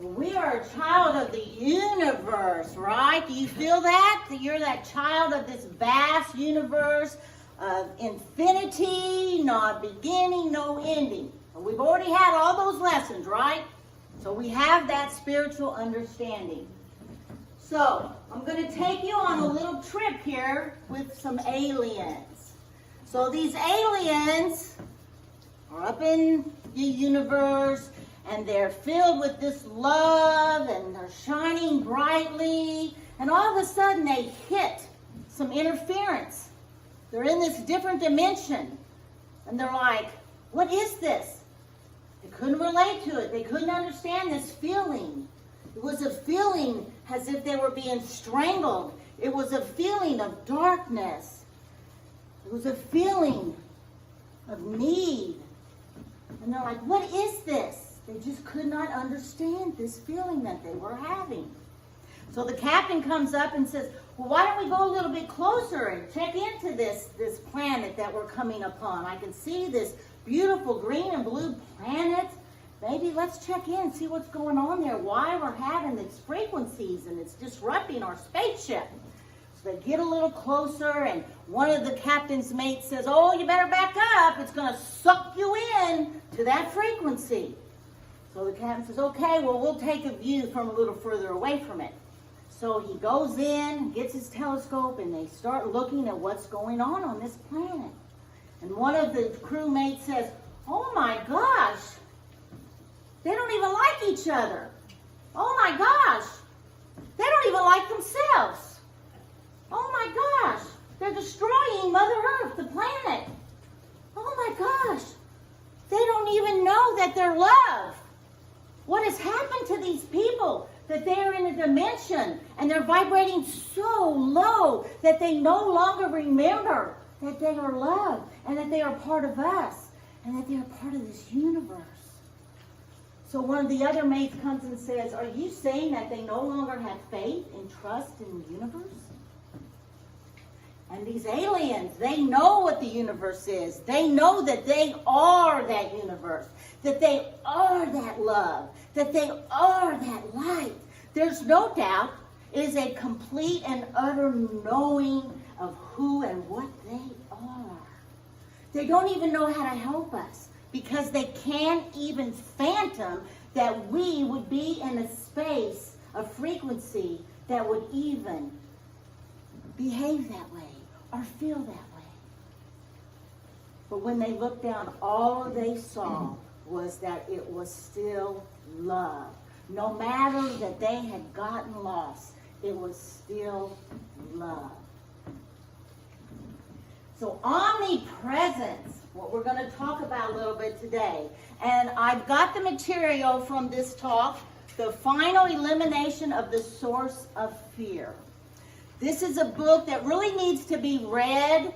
We are a child of the universe, right? Do you feel that? That you're that child of this vast universe of infinity, not beginning, no ending. We've already had all those lessons, right? So we have that spiritual understanding. So I'm going to take you on a little trip here with some aliens. So these aliens are up in the universe, and they're filled with this love, and they're shining brightly, and all of a sudden they hit some interference. They're in this different dimension, and they're like, what is this? They couldn't relate to it. They couldn't understand this feeling. It was a feeling as if they were being strangled. It was a feeling of darkness. It was a feeling of need. And they're like, what is this? They just could not understand this feeling that they were having. So the captain comes up and says, well, why don't we go a little bit closer and check into this planet that we're coming upon? I can see this beautiful green and blue planet. Maybe let's check in, see what's going on there, why we're having these frequencies and it's disrupting our spaceship. So they get a little closer, and one of the captain's mates says, oh, you better back up. It's going to suck you in to that frequency. So the captain says, okay, well, we'll take a view from a little further away from it. So he goes in, gets his telescope, and they start looking at what's going on this planet. And one of the crewmates says, oh my gosh, they don't even like each other. Oh my gosh, they don't even like themselves. Oh my gosh, they're destroying Mother Earth, the planet. Oh my gosh, they don't even know that they're loved. What has happened to these people? That they are in a dimension and they're vibrating so low that they no longer remember that they are loved and that they are part of us and that they are part of this universe. So one of the other mates comes and says, are you saying that they no longer have faith and trust in the universe? And these aliens, they know what the universe is. They know that they are that universe, that they are that love, that they are that light. There's no doubt it is a complete and utter knowing of who and what they are. They don't even know how to help us because they can't even fathom that we would be in a space, a frequency that would even behave that way or feel that way. But when they looked down, all they saw was that it was still love. No matter that they had gotten lost, it was still love. So omnipresence, what we're going to talk about a little bit today. And I've got the material from this talk, The Final Elimination of the Source of Fear. This is a book that really needs to be read,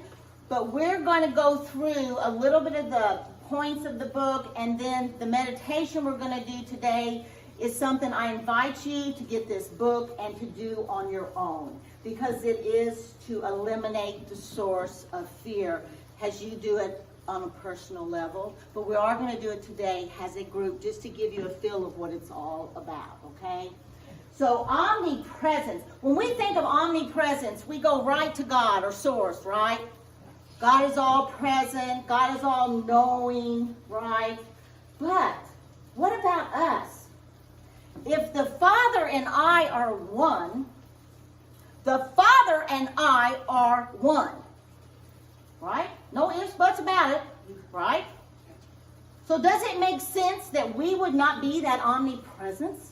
but we're going to go through a little bit of the points of the book, and then the meditation we're going to do today is something I invite you to get this book and to do on your own, because it is to eliminate the source of fear as you do it on a personal level. But we are going to do it today as a group just to give you a feel of what it's all about, okay? So omnipresence, when we think of omnipresence, we go right to God or source, right? God is all present, God is all knowing, right? But what about us? If the Father and I are one, the Father and I are one, right? No ifs, buts about it, right? So does it make sense that we would not be that omnipresence?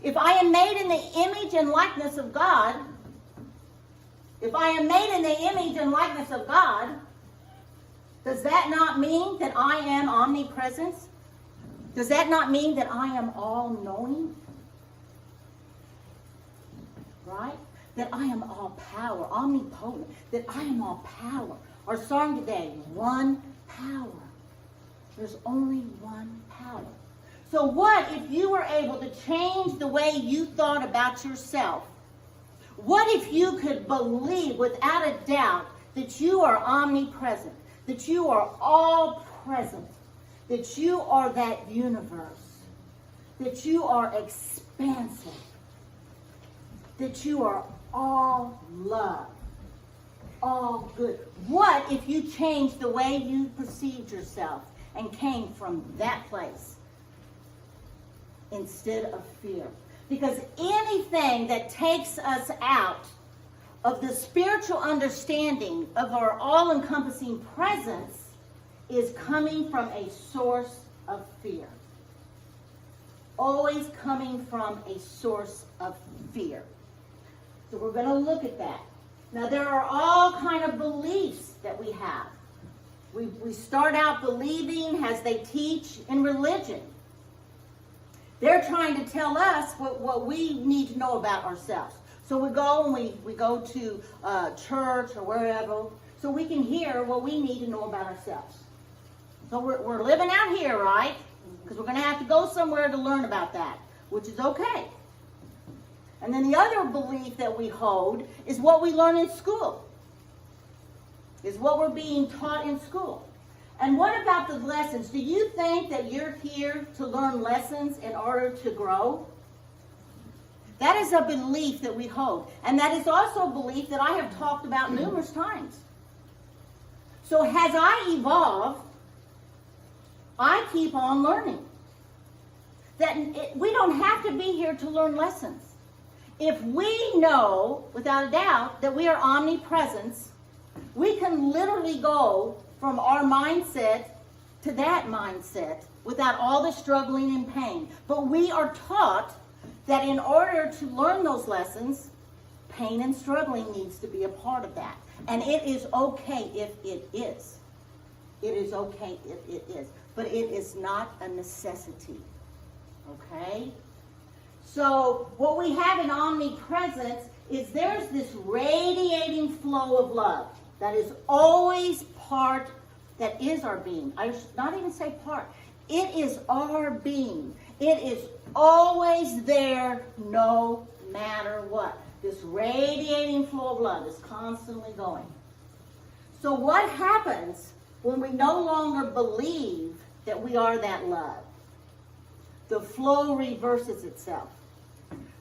If I am made in the image and likeness of God, if I am made in the image and likeness of God, does that not mean that I am omnipresence? Does that not mean that I am all-knowing? Right? That I am all power, omnipotent, that I am all power. Our song today, one power. There's only one power. So what if you were able to change the way you thought about yourself? What if you could believe without a doubt that you are omnipresent, that you are all present, that you are that universe, that you are expansive, that you are all love, all good. What if you changed the way you perceived yourself and came from that place instead of fear? Because anything that takes us out of the spiritual understanding of our all-encompassing presence is coming from a source of fear. Always coming from a source of fear. So we're going to look at that. Now there are all kind of beliefs that we have. We start out believing as they teach in religion. They're trying to tell us what we need to know about ourselves. So we go and we go to church or wherever so we can hear what we need to know about ourselves. So we're living out here, right? Because we're going to have to go somewhere to learn about that, which is okay. And then the other belief that we hold is what we learn in school, is what we're being taught in school. And what about the lessons? Do you think that you're here to learn lessons in order to grow? That is a belief that we hold. And that is also a belief that I have talked about numerous times. So as I evolve, I keep on learning. That we don't have to be here to learn lessons. If we know, without a doubt, that we are omnipresence, we can literally go from our mindset to that mindset without all the struggling and pain. But we are taught that in order to learn those lessons, pain and struggling needs to be a part of that. And it is okay if it is. It is okay if it is. But it is not a necessity. Okay? So what we have in omnipresence is there's this radiating flow of love that is always part, that is our being. I should not even say part. It is our being. It is always there no matter what. This radiating flow of love is constantly going. So what happens when we no longer believe that we are that love? The flow reverses itself.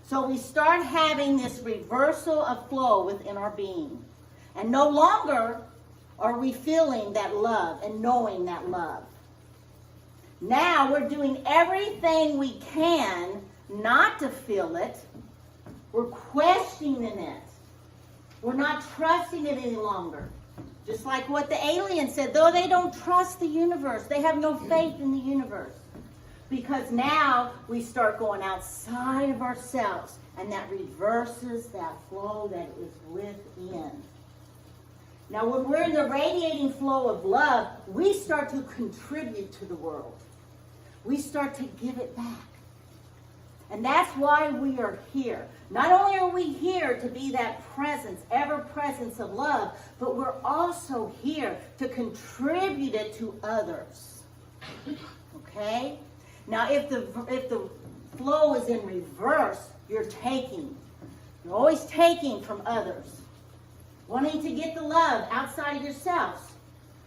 So we start having this reversal of flow within our being. And no longer are we feeling that love and knowing that love. Now we're doing everything we can not to feel it. We're questioning it. We're not trusting it any longer. Just like what the alien said, though they don't trust the universe, they have no faith in the universe. Because now we start going outside of ourselves, and that reverses that flow that is within. Now when we're in the radiating flow of love, we start to contribute to the world. We start to give it back. And that's why we are here. Not only are we here to be that presence, ever-presence of love, but we're also here to contribute it to others. Okay? Now, if the flow is in reverse, you're taking. You're always taking from others. Wanting to get the love outside of yourselves.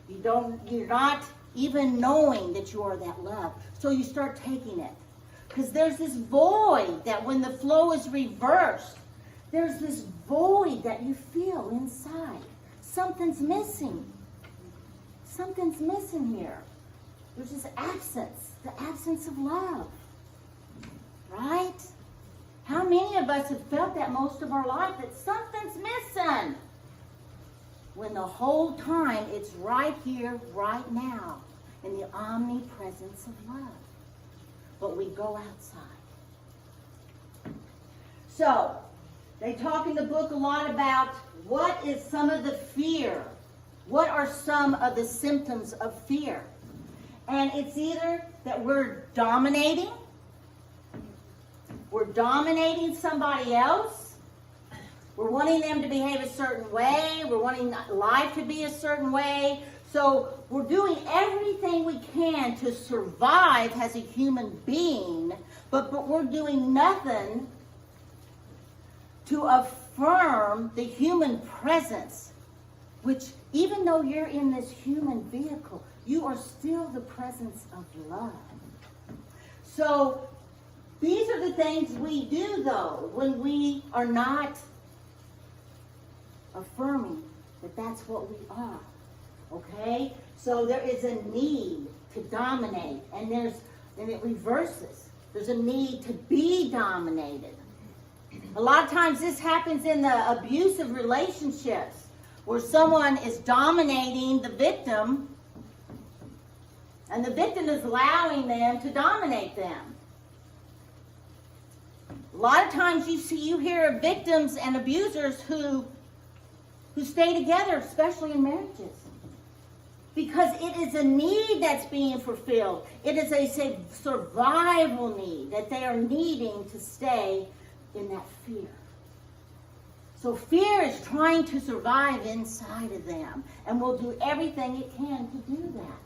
You're not even knowing that you are that love. So you start taking it. Because there's this void that when the flow is reversed, there's this void that you feel inside. Something's missing. Something's missing here. There's this absence, the absence of love. Right? How many of us have felt that most of our life, that something's missing? When the whole time it's right here, right now, in the omnipresence of love. But we go outside. So, they talk in the book a lot about what is some of the fear. What are some of the symptoms of fear? And it's either that we're dominating somebody else, we're wanting them to behave a certain way, we're wanting life to be a certain way. So we're doing everything we can to survive as a human being, but we're doing nothing to affirm the human presence, which even though you're in this human vehicle, you are still the presence of love. So These are the things we do, though, when we are not affirming that that's what we are. Okay? So there is a need to dominate, and it reverses. There's a need to be dominated. A lot of times this happens in the abusive relationships where someone is dominating the victim, and the victim is allowing them to dominate them. A lot of times you hear of victims and abusers who stay together, especially in marriages, because it is a need that's being fulfilled. It is a survival need that they are needing to stay in that fear. So fear is trying to survive inside of them, and will do everything it can to do that.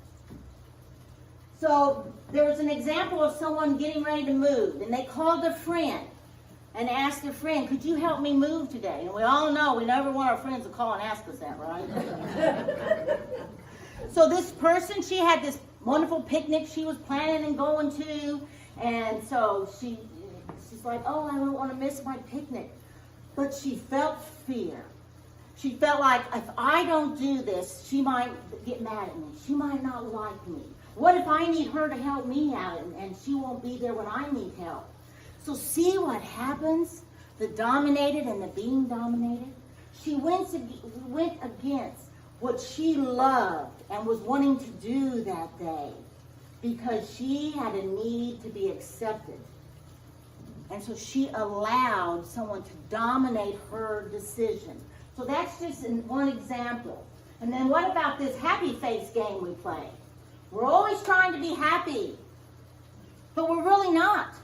So there was an example of someone getting ready to move, and they called a friend and asked their friend, could you help me move today? And we all know we never want our friends to call and ask us that, right? So this person, she had this wonderful picnic she was planning and going to, and so she's like, oh, I don't want to miss my picnic. But she felt fear. She felt like, if I don't do this, she might get mad at me. She might not like me. What if I need her to help me out and she won't be there when I need help? So see what happens? The dominated and the being dominated. She went against what she loved and was wanting to do that day because she had a need to be accepted. And so she allowed someone to dominate her decision. So that's just one example. And then what about this happy face game we play? We're always trying to be happy, but we're really not.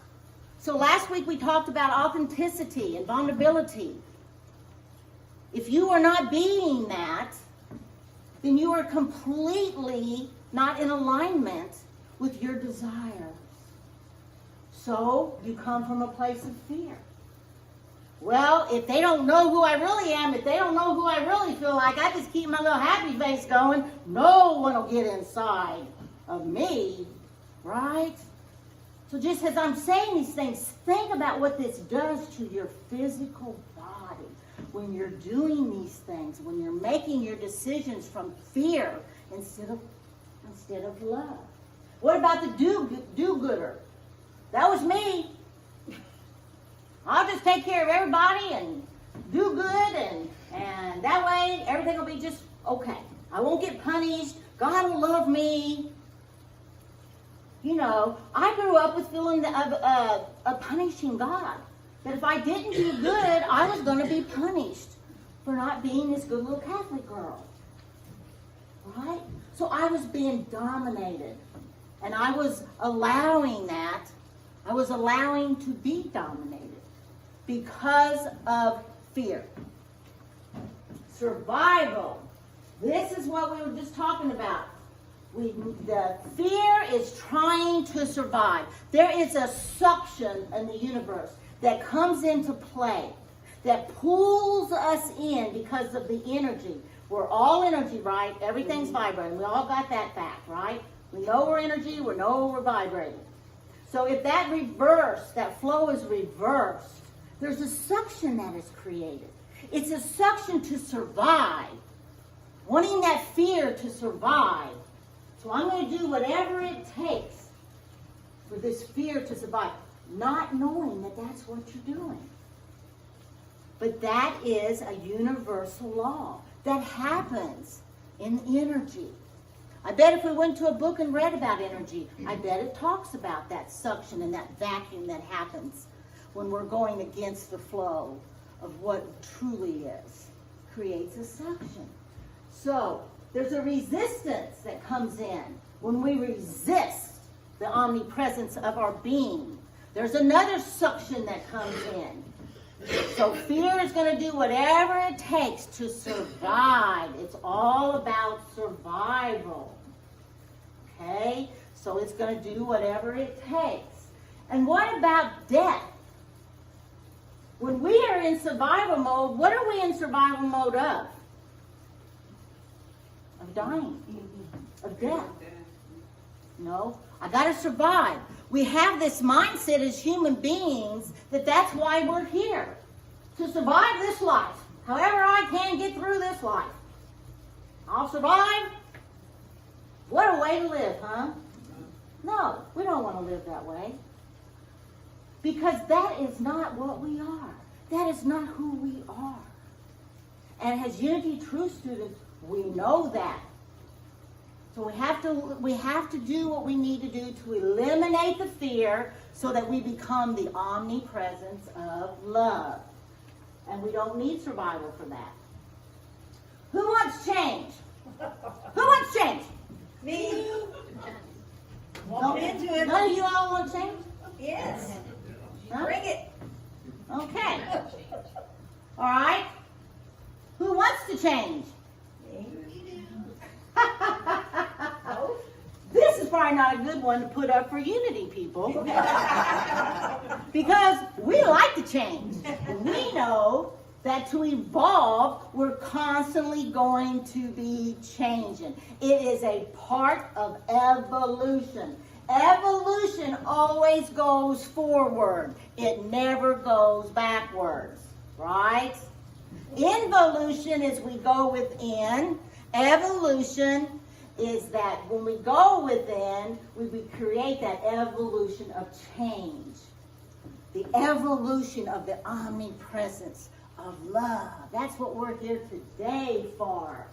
So last week we talked about authenticity and vulnerability. If you are not being that, then you are completely not in alignment with your desires. So you come from a place of fear. Well, if they don't know who I really am, if they don't know who I really feel like, I just keep my little happy face going, no one will get inside of me, right? So just as I'm saying these things, think about what this does to your physical body when you're doing these things, when you're making your decisions from fear instead of love. What about the do-gooder? That was me. I'll just take care of everybody and do good, and that way everything will be just okay. I won't get punished. God will love me. You know, I grew up with feeling of punishing God. That if I didn't do good, I was going to be punished for not being this good little Catholic girl. Right? So I was being dominated. And I was allowing that. I was allowing to be dominated because of fear. Survival. This is what we were just talking about. The fear is trying to survive. There is a suction in the universe that comes into play, that pulls us in because of the energy. We're all energy, right? Everything's vibrating. We all got that fact, right? We know we're energy. We know we're vibrating. So if that flow is reversed, there's a suction that is created. It's a suction to survive, wanting that fear to survive. So I'm going to do whatever it takes for this fear to survive, not knowing that that's what you're doing. But that is a universal law that happens in energy. I bet if we went to a book and read about energy, I bet it talks about that suction and that vacuum that happens when we're going against the flow of what truly is. Creates a suction. So there's a resistance that comes in when we resist the omnipresence of our being. There's another suction that comes in. So fear is going to do whatever it takes to survive. It's all about survival. Okay? So it's going to do whatever it takes. And what about death? When we are in survival mode, what are we in survival mode of? Of dying. Of death. No, I got to survive. We have this mindset as human beings that that's why we're here. To survive this life. However I can get through this life. I'll survive. What a way to live, huh? No, we don't want to live that way. Because that is not what we are. That is not who we are. And as Unity True students, we know that. So we have to do what we need to do to eliminate the fear so that we become the omnipresence of love. And we don't need survival for that. Who wants change? Who wants change? Me. Walk into it. None of you all want change? Yes. Huh? Bring it. Okay. All right. Who wants to change? Me. This is probably not a good one to put up for Unity, people. Because we like to change. We know that to evolve, we're constantly going to be changing. It is a part of evolution. Evolution always goes forward. It never goes backwards, right? Involution is we go within. Evolution is that when we go within, we create that evolution of change. The evolution of the omnipresence of love. That's what we're here today for.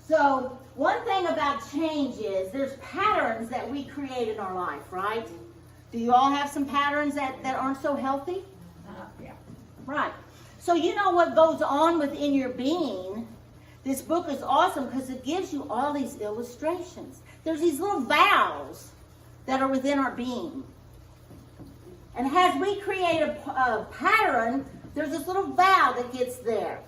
So, one thing about change is there's patterns that we create in our life, right? Do you all have some patterns that aren't so healthy? Yeah. Right. So you know what goes on within your being. This book is awesome because it gives you all these illustrations. There's these little valves that are within our being. And as we create a pattern, there's this little valve that gets there.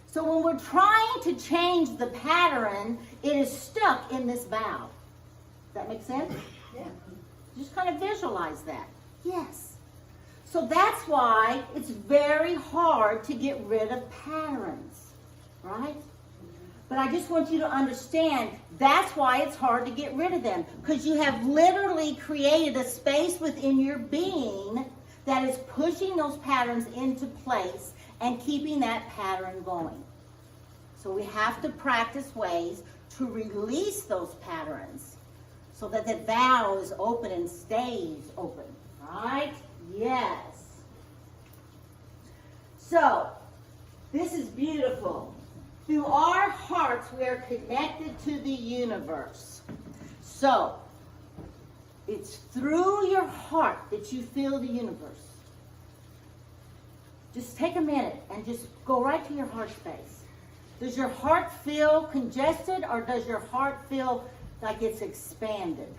So when we're trying to change the pattern, it is stuck in this valve. Does that make sense? Yeah. Just kind of visualize that. Yes. So that's why it's very hard to get rid of patterns, right? But I just want you to understand that's why it's hard to get rid of them. Because you have literally created a space within your being that is pushing those patterns into place and keeping that pattern going. So we have to practice ways to release those patterns so that the valve is open and stays open, right? Yes. So, this is beautiful. Through our hearts, we are connected to the universe. So, it's through your heart that you feel the universe. Just take a minute and just go right to your heart space. Does your heart feel congested or does your heart feel like it's expanded?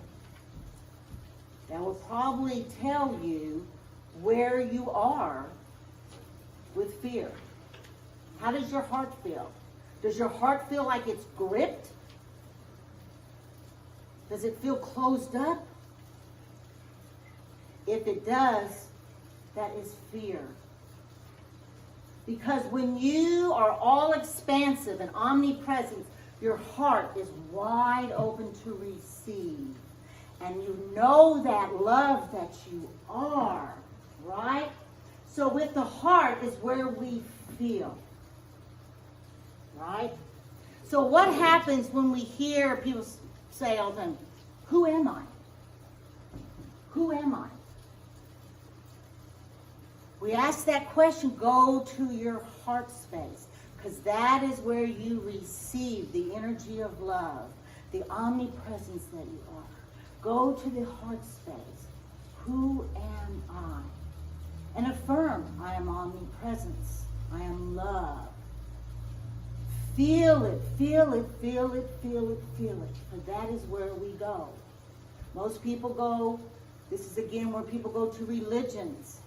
That will probably tell you where you are with fear. How does your heart feel? Does your heart feel like it's gripped? Does it feel closed up? If it does, that is fear. Because when you are all expansive and omnipresent, your heart is wide open to receive. And you know that love that you are, right? So with the heart is where we feel, right? So what happens when we hear people say all the time, who am I? Who am I? We ask that question, go to your heart space, because that is where you receive the energy of love, the omnipresence that you are. Go to the heart space. Who am I? And affirm, I am omnipresence. I am love. Feel it, feel it, feel it, feel it, feel it. For that is where we go. Most people go, this is again where people go to religions,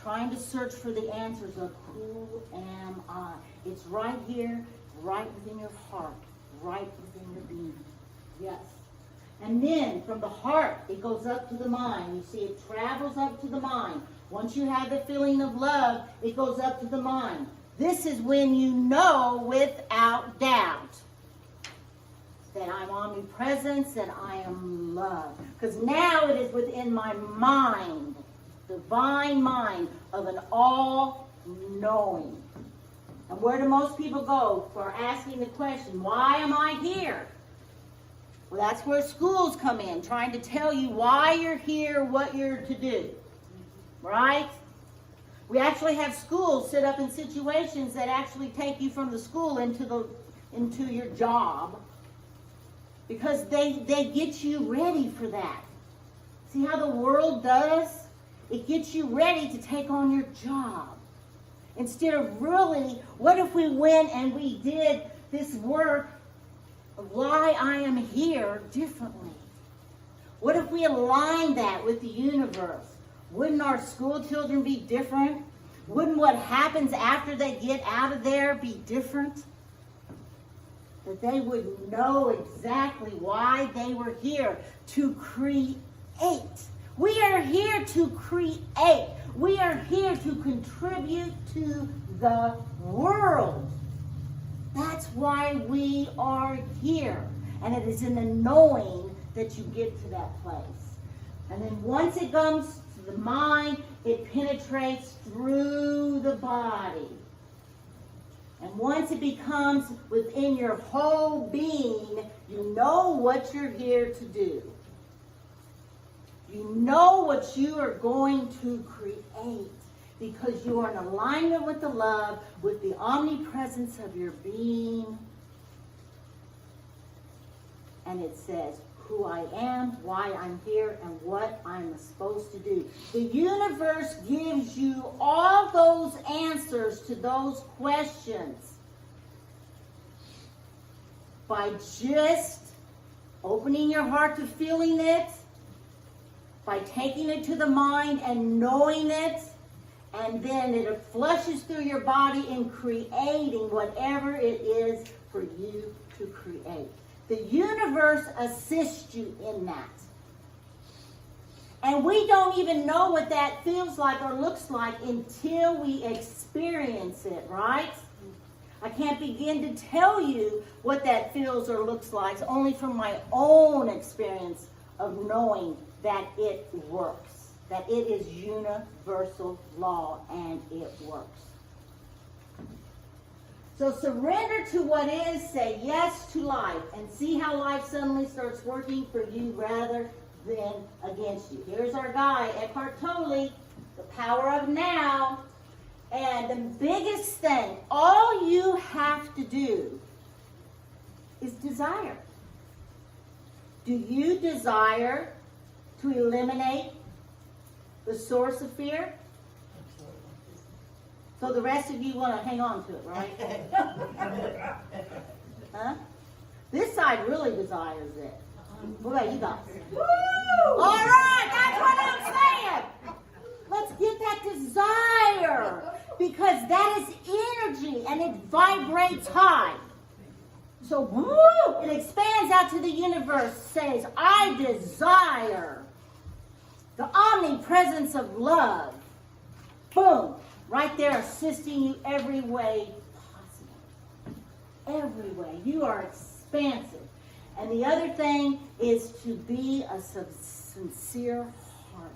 trying to search for the answers of who am I. It's right here, right within your heart, right within your being. Yes. And then from the heart, it goes up to the mind. You see, it travels up to the mind. Once you have the feeling of love, it goes up to the mind. This is when you know without doubt that I'm omnipresence, that I am love. Because now it is within my mind, divine mind of an all-knowing. And where do most people go for asking the question, why am I here? Well, that's where schools come in, trying to tell you why you're here, what you're to do. Right? We actually have schools set up in situations that actually take you from the school into your job, because they get you ready for that. See how the world does? It gets you ready to take on your job. Instead of really, what if we went and we did this work of why I am here differently? What if we align that with the universe? Wouldn't our school children be different? Wouldn't what happens after they get out of there be different? That they would know exactly why they were here, to create. We are here to create. We are here to contribute to the world. That's why we are here. And it is in the knowing that you get to that place. And then once it comes to the mind, it penetrates through the body. And once it becomes within your whole being, you know what you're here to do. You know what you are going to create, because you are in alignment with the love, with the omnipresence of your being. And it says who I am, why I'm here, and what I'm supposed to do. The universe gives you all those answers to those questions by just opening your heart to feeling it, by taking it to the mind and knowing it, and then it flushes through your body in creating whatever it is for you to create. The universe assists you in that. And we don't even know what that feels like or looks like until we experience it, right? I can't begin to tell you what that feels or looks like, only from my own experience of knowing that it works, that it is universal law and it works. So surrender to what is, say yes to life, and see how life suddenly starts working for you rather than against you. Here's our guy, Eckhart Tolle, The Power of Now. And the biggest thing, all you have to do is desire. Do you desire to eliminate the source of fear? So the rest of you want to hang on to it, right? Huh? This side really desires it. What about you guys? Woo! All right, that's what I'm saying. Let's get that desire, because that is energy and it vibrates high. So woo, it expands out to the universe, says, I desire the omnipresence of love. Boom. Right there, assisting you every way possible. Every way. You are expansive. And the other thing is to be a sincere heart.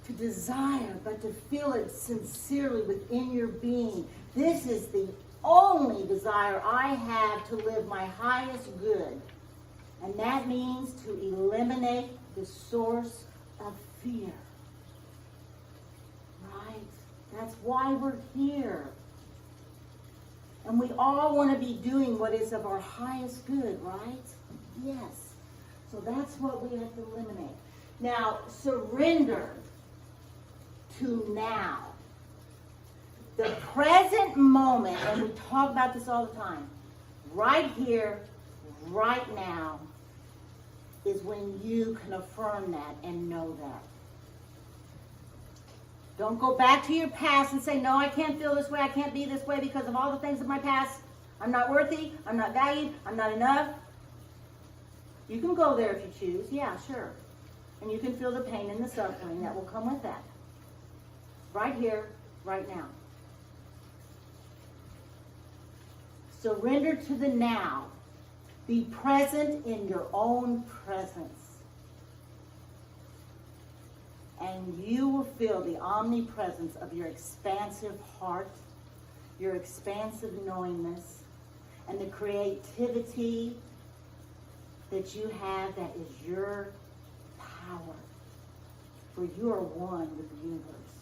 To desire, but to feel it sincerely within your being. This is the only desire I have to live my highest good. And that means to eliminate the source of fear. That's why we're here. And we all want to be doing what is of our highest good, right? Yes. So that's what we have to eliminate. Now, surrender to now. The present moment, and we talk about this all the time, right here, right now, is when you can affirm that and know that. Don't go back to your past and say, no, I can't feel this way, I can't be this way because of all the things of my past. I'm not worthy, I'm not valued, I'm not enough. You can go there if you choose, yeah, sure. And you can feel the pain and the suffering that will come with that. Right here, right now. Surrender to the now. Be present in your own presence. And you will feel the omnipresence of your expansive heart, your expansive knowingness, and the creativity that you have that is your power. For you are one with the universe.